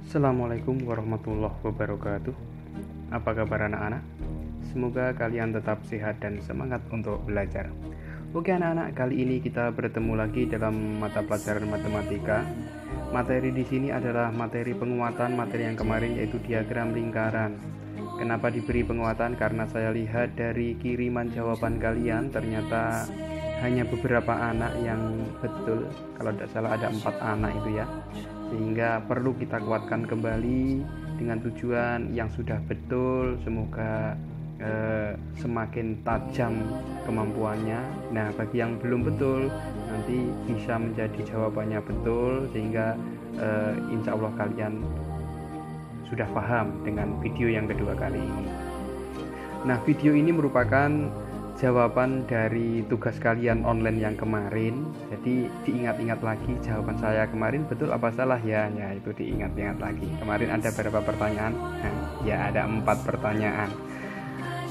Assalamualaikum warahmatullahi wabarakatuh. Apa kabar anak-anak? Semoga kalian tetap sehat dan semangat untuk belajar. Oke anak-anak, kali ini kita bertemu lagi dalam mata pelajaran matematika. Materi di sini adalah materi penguatan materi yang kemarin, yaitu diagram lingkaran. Kenapa diberi penguatan? Karena saya lihat dari kiriman jawaban kalian ternyata hanya beberapa anak yang betul. Kalau tidak salah ada 4 anak itu ya, sehingga perlu kita kuatkan kembali dengan tujuan yang sudah betul. Semoga semakin tajam kemampuannya. Nah, bagi yang belum betul nanti bisa menjadi jawabannya betul, sehingga insya Allah kalian sudah paham dengan video yang kedua kali ini. Nah, video ini merupakan jawaban dari tugas kalian online yang kemarin. Jadi diingat-ingat lagi jawaban saya kemarin betul apa salah ya. Ya, itu diingat-ingat lagi. Kemarin ada berapa pertanyaan? Nah, ya ada 4 pertanyaan.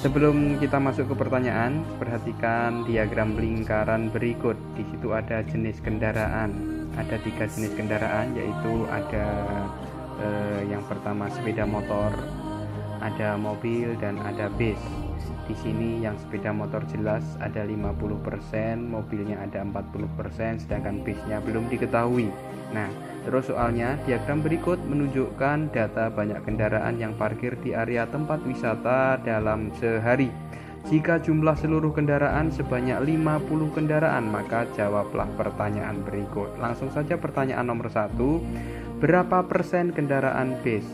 Sebelum kita masuk ke pertanyaan, perhatikan diagram lingkaran berikut. Di situ ada jenis kendaraan. Ada 3 jenis kendaraan, yaitu ada yang pertama sepeda motor, ada mobil, dan ada bis. Di sini yang sepeda motor jelas ada 50%, mobilnya ada 40%, sedangkan bisnya belum diketahui. Nah, terus soalnya diagram berikut menunjukkan data banyak kendaraan yang parkir di area tempat wisata dalam sehari. Jika jumlah seluruh kendaraan sebanyak 50 kendaraan, maka jawablah pertanyaan berikut. Langsung saja pertanyaan nomor 1, berapa persen kendaraan bis?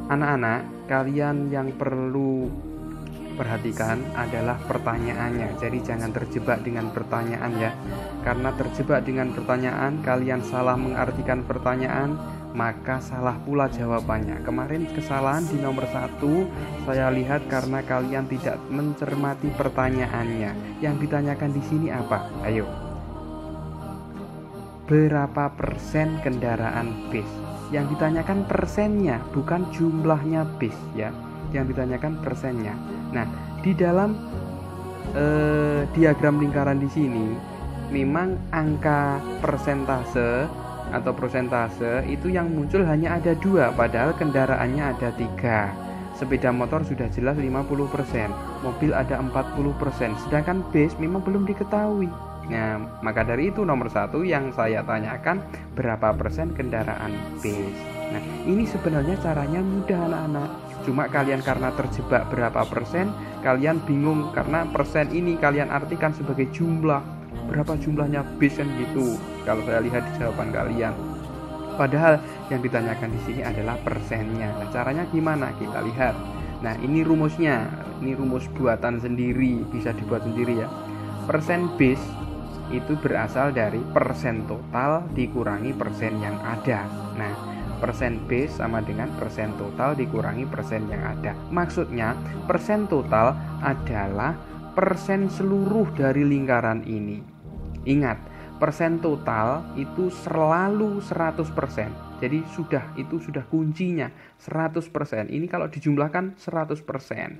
Anak-anak, kalian yang perlu perhatikan adalah pertanyaannya. Jadi jangan terjebak dengan pertanyaan ya. Karena terjebak dengan pertanyaan, kalian salah mengartikan pertanyaan, maka salah pula jawabannya. Kemarin kesalahan di nomor 1 saya lihat karena kalian tidak mencermati pertanyaannya. Yang ditanyakan di sini apa? Ayo. Berapa persen kendaraan bis? Yang ditanyakan persennya, bukan jumlahnya bis ya. Yang ditanyakan persennya. Nah, di dalam diagram lingkaran di sini memang angka persentase atau prosentase itu yang muncul hanya ada 2, padahal kendaraannya ada 3. Sepeda motor sudah jelas 50%, mobil ada 40%, sedangkan bis memang belum diketahui. Nah, maka dari itu nomor 1 yang saya tanyakan, berapa persen kendaraan bis. Nah, ini sebenarnya caranya mudah anak-anak. Cuma kalian karena terjebak berapa persen, kalian bingung karena persen ini kalian artikan sebagai jumlah. Berapa jumlahnya bis kan gitu. Kalau saya lihat di jawaban kalian. Padahal yang ditanyakan di sini adalah persennya. Nah, caranya gimana? Kita lihat. Nah, ini rumusnya. Ini rumus buatan sendiri, bisa dibuat sendiri ya. Persen bis itu berasal dari persen total dikurangi persen yang ada. Nah, persen bis sama dengan persen total dikurangi persen yang ada. Maksudnya persen total adalah persen seluruh dari lingkaran ini. Ingat, persen total itu selalu 100%. Jadi itu sudah kuncinya 100%. Ini kalau dijumlahkan 100%.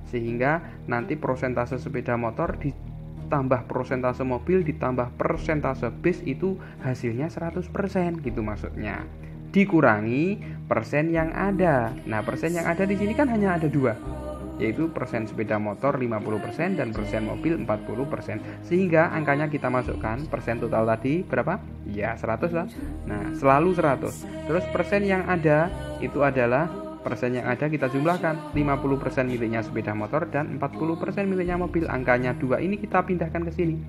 Sehingga nanti persentase sepeda motor ditambah persentase mobil ditambah persentase bis itu hasilnya 100% gitu maksudnya. Dikurangi persen yang ada. Nah, persen yang ada di sini kan hanya ada 2, yaitu persen sepeda motor 50% dan persen mobil 40%. Sehingga angkanya kita masukkan, persen total tadi berapa? Ya, 100 lah. Nah, selalu 100. Terus persen yang ada itu adalah persen yang ada kita jumlahkan, 50% miliknya sepeda motor dan 40% miliknya mobil. Angkanya 2 ini kita pindahkan ke sini.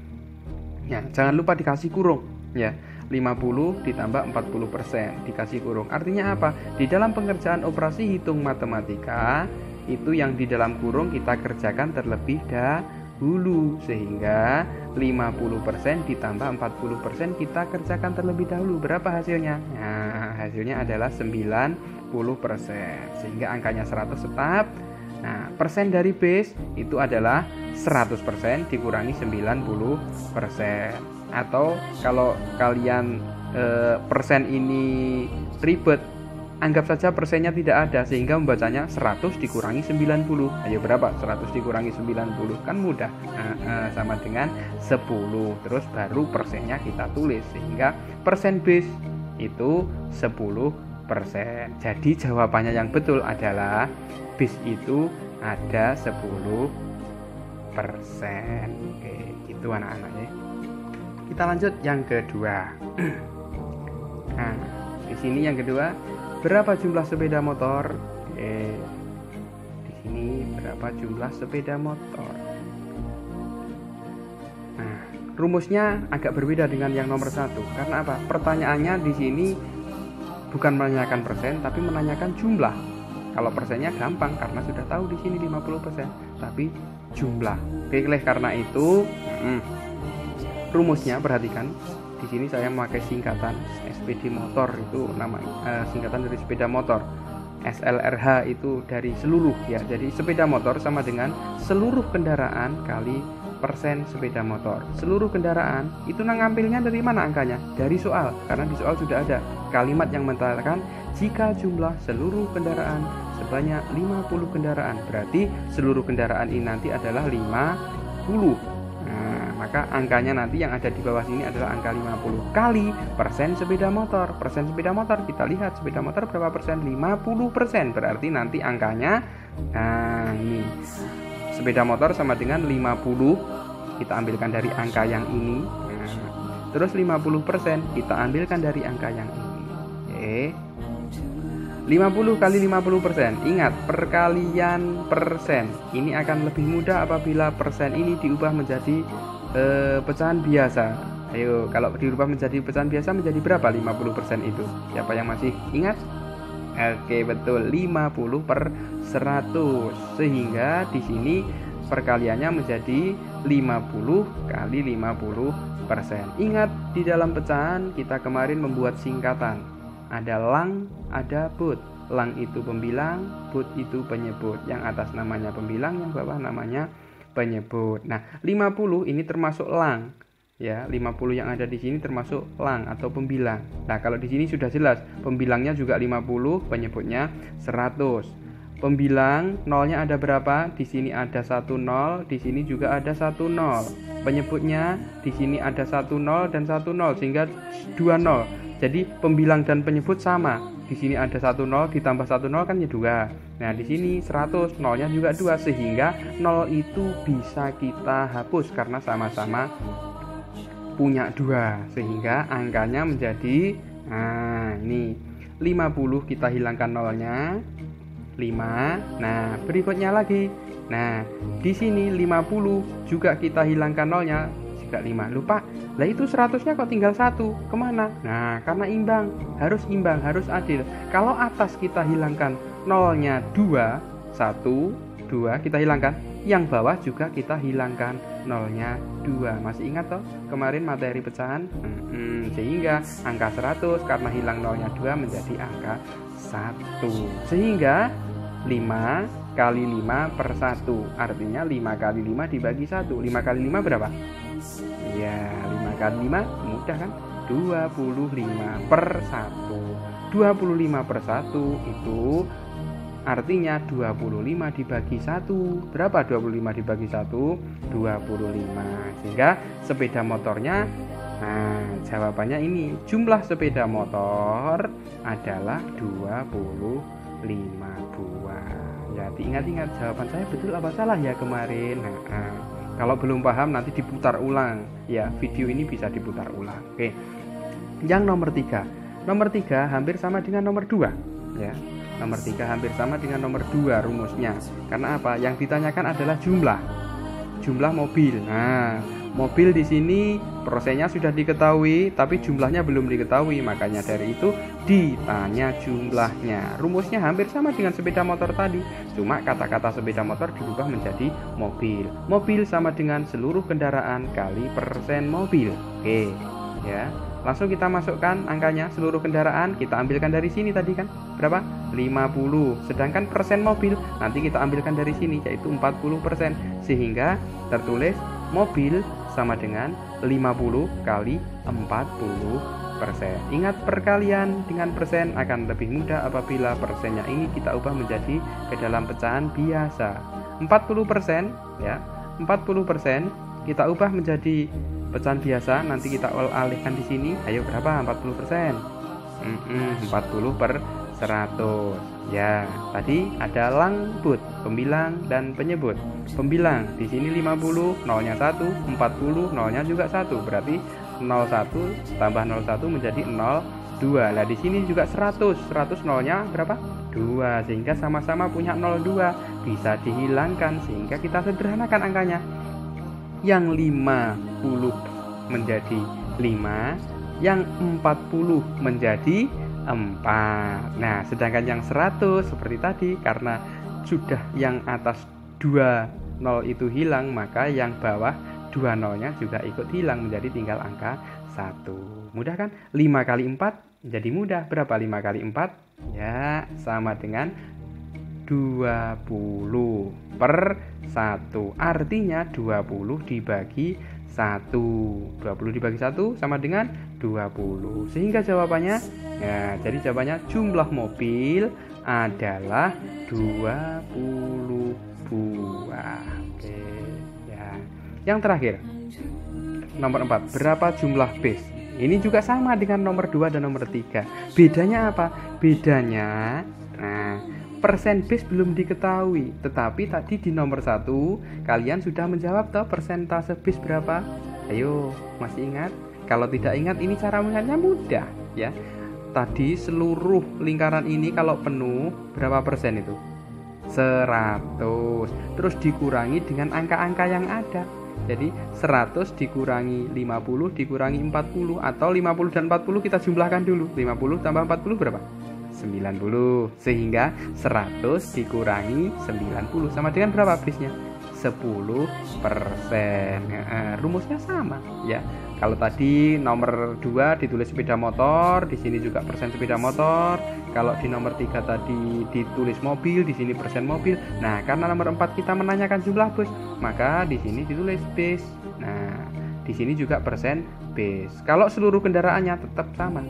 Ya, jangan lupa dikasih kurung ya. 50 ditambah 40% dikasih kurung. Artinya apa? Di dalam pengerjaan operasi hitung matematika itu yang di dalam kurung kita kerjakan terlebih dahulu, sehingga 50% ditambah 40% kita kerjakan terlebih dahulu. Berapa hasilnya? Nah, hasilnya adalah 90%, sehingga angkanya 100 tetap. Nah, persen dari base itu adalah 100% dikurangi 90%. Atau kalau kalian persen ini ribet, anggap saja persennya tidak ada, sehingga membacanya 100 dikurangi 90. Ayo berapa? 100 dikurangi 90 kan mudah. Sama dengan 10. Terus baru persennya kita tulis, sehingga persen base itu 10%. Jadi jawabannya yang betul adalah bis itu ada 10%. Oke, gitu anak-anak ya. Kita lanjut yang kedua. Nah, di sini yang kedua, berapa jumlah sepeda motor? Di sini berapa jumlah sepeda motor? Nah, rumusnya agak berbeda dengan yang nomor 1. Karena apa? Pertanyaannya di sini bukan menanyakan persen, tapi menanyakan jumlah. Kalau persennya gampang karena sudah tahu di sini 50%, tapi jumlah. Oke, karena itu rumusnya perhatikan. Di sini saya memakai singkatan SPD motor, itu nama singkatan dari sepeda motor. SLRH itu dari seluruh ya. Jadi sepeda motor sama dengan seluruh kendaraan kali persen sepeda motor. Seluruh kendaraan itu ngambilnya dari mana angkanya? Dari soal. Karena di soal sudah ada kalimat yang mengatakan jika jumlah seluruh kendaraan sebanyak 50 kendaraan, berarti seluruh kendaraan ini nanti adalah 50. Maka angkanya nanti yang ada di bawah sini adalah angka 50 kali persen sepeda motor. Persen sepeda motor, kita lihat sepeda motor berapa persen? 50%. Berarti nanti angkanya, nah ini sepeda motor sama dengan 50. Kita ambilkan dari angka yang ini. Terus 50% kita ambilkan dari angka yang ini. Oke. 50 kali 50%. Ingat, perkalian persen. Ini akan lebih mudah apabila persen ini diubah menjadi pecahan biasa. Ayo, kalau dirubah menjadi pecahan biasa menjadi berapa 50% itu? Siapa yang masih ingat? Oke, betul, 50 per 100. Sehingga di sini perkaliannya menjadi 50 kali 50%. Ingat, di dalam pecahan kita kemarin membuat singkatan. Ada lang, ada but. Lang itu pembilang, but itu penyebut. Yang atas namanya pembilang, yang bawah namanya penyebut. Nah, 50 ini termasuk lang. Ya, 50 yang ada di sini termasuk lang atau pembilang. Nah, kalau di sini sudah jelas, pembilangnya juga 50, penyebutnya 100. Pembilang nolnya ada berapa? Di sini ada 1 0, di sini juga ada 1 0. Penyebutnya di sini ada 1 0 dan 1 0 sehingga 2 0. Jadi pembilang dan penyebut sama. Di sini ada 1 0 ditambah 1 0 kan ya 2. Nah, di sini 100, nolnya juga 2 sehingga 0 itu bisa kita hapus karena sama-sama punya 2 sehingga angkanya menjadi ini 50 kita hilangkan nolnya 5. Nah, berikutnya lagi. Nah, di sini 50 juga kita hilangkan nolnya juga 5. Lupa. Lah itu 100-nya kok tinggal 1. Kemana? Nah, karena imbang, harus adil. Kalau atas kita hilangkan nolnya 2, 1, 2 kita hilangkan. Yang bawah juga kita hilangkan nolnya 2. Masih ingat toh kemarin materi pecahan? Sehingga angka 100 karena hilang nolnya 2 menjadi angka 1. Sehingga 5 kali 5 per 1. Artinya 5 kali 5 dibagi 1. 5 kali 5 berapa? Ya, 5 kali 5 mudah kan? 25 per 1. 25 per 1 itu artinya 25 dibagi 1. Berapa 25 dibagi 1? 25. Sehingga sepeda motornya, nah jawabannya ini. Jumlah sepeda motor adalah 25 buah. Ya, diingat-ingat jawaban saya betul apa salah ya kemarin. Kalau belum paham nanti diputar ulang. Ya, video ini bisa diputar ulang. Oke. Yang nomor 3. Nomor 3 hampir sama dengan nomor 2, ya. Nomor 3 hampir sama dengan nomor 2 rumusnya. Karena apa? Yang ditanyakan adalah jumlah mobil. Nah, mobil di sini prosesnya sudah diketahui, tapi jumlahnya belum diketahui. Makanya dari itu ditanya jumlahnya. Rumusnya hampir sama dengan sepeda motor tadi. Cuma kata-kata sepeda motor dirubah menjadi mobil. Mobil sama dengan seluruh kendaraan kali persen mobil. Oke, ya. Langsung kita masukkan angkanya seluruh kendaraan, kita ambilkan dari sini tadi kan berapa? 50. Sedangkan persen mobil nanti kita ambilkan dari sini yaitu 40%. Sehingga tertulis mobil sama dengan 50 kali 40%. Ingat, perkalian dengan persen akan lebih mudah apabila persennya ini kita ubah menjadi ke dalam pecahan biasa. 40% ya. 40% kita ubah menjadi pecahan biasa, nanti kita alihkan di sini. Ayo berapa? 40%. 40 per 100. Ya, tadi ada langbut, pembilang dan penyebut. Pembilang di sini 50, nolnya 1, 40, nolnya juga 1. Berarti 01 tambah 01 menjadi 02. Nah, di sini juga 100. 100 nolnya berapa? 2. Sehingga sama-sama punya 02. Bisa dihilangkan sehingga kita sederhanakan angkanya. Yang 50 menjadi 5, yang 40 menjadi 4. Nah, sedangkan yang 100 seperti tadi, karena sudah yang atas 2 nol itu hilang, maka yang bawah 2 nolnya juga ikut hilang, menjadi tinggal angka 1. Mudah kan? 5 kali 4 jadi mudah. Berapa 5 kali 4? Ya, sama dengan 20 per 1. Artinya 20 dibagi 1. 20 dibagi 1 sama dengan 20. Sehingga jawabannya, ya, jadi jawabannya jumlah mobil adalah 20 buah. Oke, ya. Yang terakhir, nomor 4. Berapa jumlah bis? Ini juga sama dengan nomor 2 dan nomor 3. Bedanya apa? Bedanya, nah, persen bis belum diketahui, tetapi tadi di nomor 1 kalian sudah menjawab toh persentase bis berapa? Ayo, masih ingat? Kalau tidak ingat, ini cara melihatnya mudah ya. Tadi seluruh lingkaran ini kalau penuh berapa persen itu? 100. Terus dikurangi dengan angka-angka yang ada. Jadi 100 dikurangi 50 dikurangi 40, atau 50 dan 40 kita jumlahkan dulu. 50 tambah 40 berapa? 90. Sehingga 100 dikurangi 90 sama dengan berapa bisnya? 10%. Rumusnya sama ya. Kalau tadi nomor 2 ditulis sepeda motor, di sini juga persen sepeda motor. Kalau di nomor 3 tadi ditulis mobil, di sini persen mobil. Nah, karena nomor 4 kita menanyakan jumlah bus, maka di sini ditulis bis. Nah, di sini juga persen bis. Kalau seluruh kendaraannya tetap sama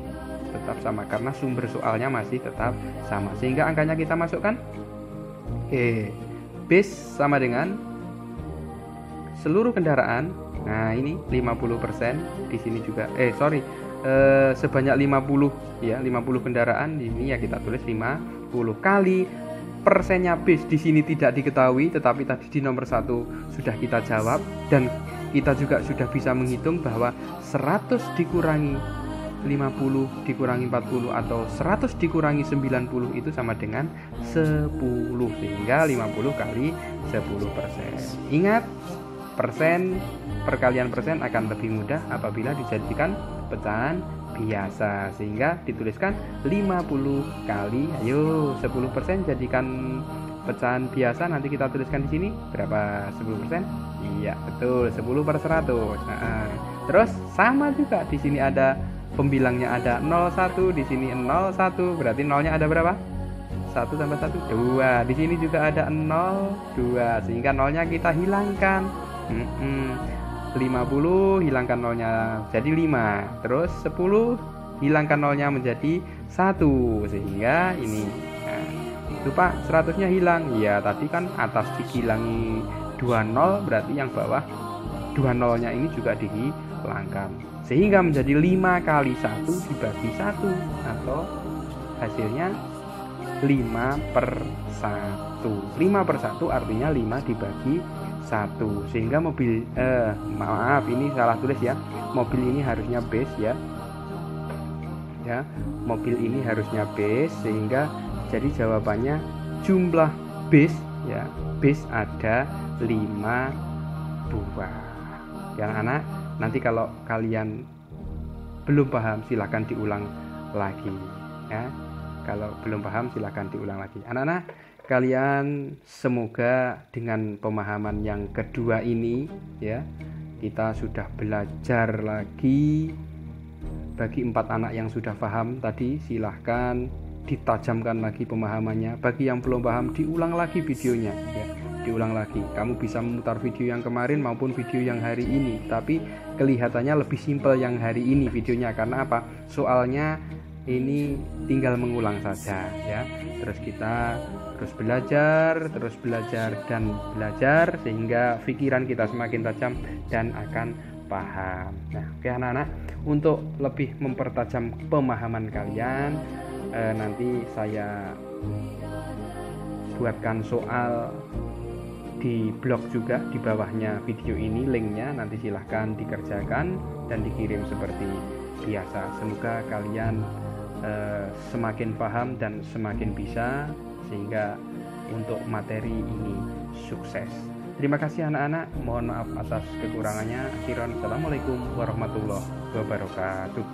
karena sumber soalnya masih tetap sama. Sehingga angkanya kita masukkan. Bis sama dengan seluruh kendaraan. Nah, ini 50%, di sini juga sebanyak 50 ya, 50 kendaraan. Ini ya kita tulis 50 kali persennya bis. Di sini tidak diketahui, tetapi tadi di nomor 1 sudah kita jawab, dan kita juga sudah bisa menghitung bahwa 100 dikurangi 50 dikurangi 40 atau 100 dikurangi 90 itu sama dengan 10, sehingga 50 kali 10%. Ingat, perkalian persen akan lebih mudah apabila dijadikan pecahan biasa, sehingga dituliskan 50 kali, ayo 10% jadikan pecahan biasa, nanti kita tuliskan di sini berapa 10%? Iya, betul, 10 per 100. Nah, terus sama juga di sini ada pembilangnya, ada 01, di sini 01, berarti nolnya ada berapa? 1 tambah 1, 2. Di sini juga ada 02, sehingga nolnya kita hilangkan. 50 hilangkan nolnya jadi 5. Terus 10 hilangkan nolnya menjadi 1, sehingga ini. Nah, itu Pak, 100-nya hilang. Ya, tadi kan atas dihilangi 2 nol, berarti yang bawah 2 nolnya ini juga dihilangkan, sehingga menjadi 5 kali 1 dibagi 1, atau hasilnya 5 per 1. 5 per 1 artinya 5 dibagi 1, sehingga mobil maaf, ini salah tulis ya. Mobil ini harusnya base ya. Ya, mobil ini harusnya base, sehingga jadi jawabannya jumlah base ya. Base ada 5 buah. Yang anak, nanti kalau kalian belum paham silahkan diulang lagi ya. Kalau belum paham silahkan diulang lagi. Anak-anak, kalian semoga dengan pemahaman yang kedua ini ya, kita sudah belajar lagi. Bagi 4 anak yang sudah paham tadi, silahkan ditajamkan lagi pemahamannya. Bagi yang belum paham, diulang lagi videonya ya. Diulang lagi. Kamu bisa memutar video yang kemarin maupun video yang hari ini, tapi kelihatannya lebih simpel yang hari ini videonya. Karena apa? Soalnya ini tinggal mengulang saja ya. Terus kita terus belajar dan belajar, sehingga pikiran kita semakin tajam dan akan paham. Nah, oke anak-anak, untuk lebih mempertajam pemahaman kalian, nanti saya buatkan soal di blog juga di bawahnya video ini, linknya nanti silahkan dikerjakan dan dikirim seperti biasa. Semoga kalian semakin paham dan semakin bisa, sehingga untuk materi ini sukses. Terima kasih anak-anak, mohon maaf atas kekurangannya. Akhiran, assalamualaikum warahmatullahi wabarakatuh.